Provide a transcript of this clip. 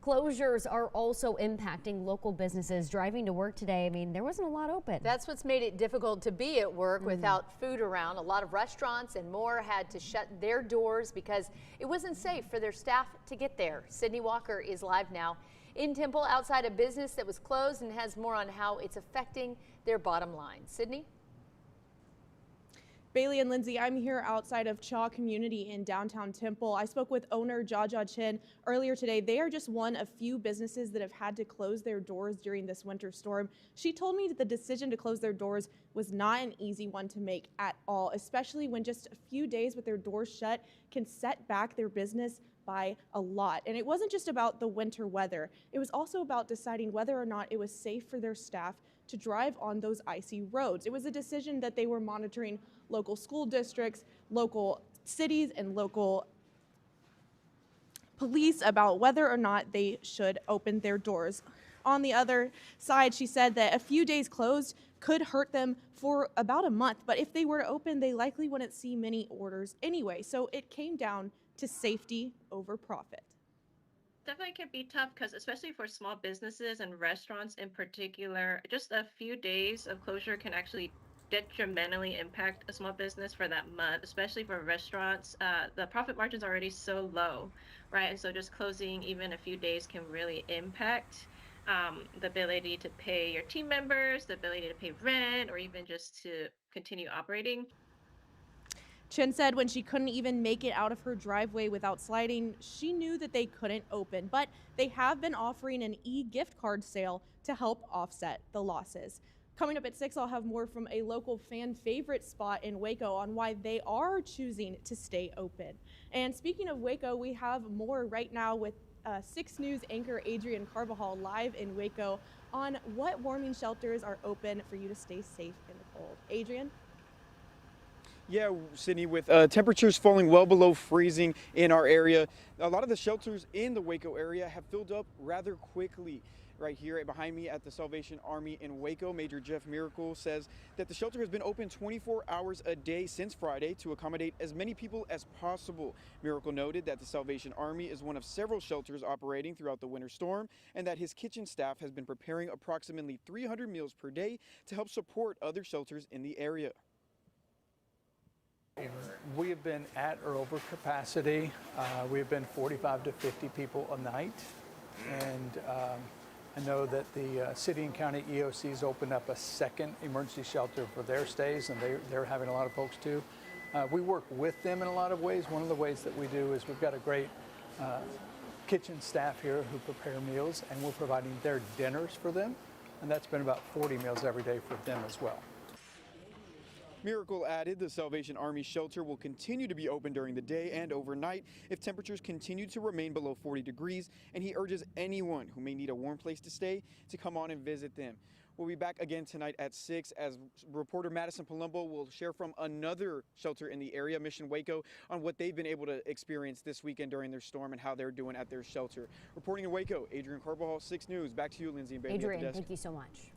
Closures are also impacting local businesses driving to work today. I mean, there wasn't a lot open. That's what's made it difficult to be at work without food around. A lot of restaurants and more had to shut their doors because it wasn't safe for their staff to get there. Sydney Walker is live now in Temple outside a business that was closed and has more on how it's affecting their bottom line. Sydney? Bailey and Lindsay, I'm here outside of Chaw Community in downtown Temple. I spoke with owner Jaja Chin earlier today. They are just one of few businesses that have had to close their doors during this winter storm. She told me that the decision to close their doors was not an easy one to make at all, especially when just a few days with their doors shut can set back their business by a lot. And it wasn't just about the winter weather. It was also about deciding whether or not it was safe for their staff to drive on those icy roads. It was a decision that they were monitoring local school districts, local cities, and local police about whether or not they should open their doors. On the other side, she said that a few days closed could hurt them for about a month, but if they were to open, they likely wouldn't see many orders anyway. So it came down to safety over profit. Definitely can be tough because especially for small businesses and restaurants in particular, just a few days of closure can actually detrimentally impact a small business for that month, especially for restaurants. The profit margins are already so low, right? And so just closing even a few days can really impact the ability to pay your team members, the ability to pay rent, or even just to continue operating. Chin said when she couldn't even make it out of her driveway without sliding, she knew that they couldn't open, but they have been offering an e-gift card sale to help offset the losses. Coming up at 6, I'll have more from a local fan favorite spot in Waco on why they are choosing to stay open. And speaking of Waco, we have more right now with 6 News anchor Adrian Carbajal live in Waco on what warming shelters are open for you to stay safe in the cold. Adrian? Yeah, Sydney, with temperatures falling well below freezing in our area, a lot of the shelters in the Waco area have filled up rather quickly. Right here behind me at the Salvation Army in Waco, Major Jeff Miracle says that the shelter has been open 24 hours a day since Friday to accommodate as many people as possible. Miracle noted that the Salvation Army is one of several shelters operating throughout the winter storm and that his kitchen staff has been preparing approximately 300 meals per day to help support other shelters in the area. We have been at or over capacity. We have been 45 to 50 people a night. And I know that the city and county EOCs opened up a second emergency shelter for their stays, and they're having a lot of folks too. We work with them in a lot of ways. One of the ways that we do is we've got a great kitchen staff here who prepare meals, and we're providing their dinners for them. And that's been about 40 meals every day for them as well. Miracle added the Salvation Army shelter will continue to be open during the day and overnight if temperatures continue to remain below 40 degrees, and he urges anyone who may need a warm place to stay to come on and visit them. We'll be back again tonight at 6 as reporter Madison Palumbo will share from another shelter in the area, Mission Waco, on what they've been able to experience this weekend during their storm and how they're doing at their shelter. Reporting in Waco, Adrian Carbajal, 6 News. Back to you, Lindsay and Bailey. Adrian, thank you so much.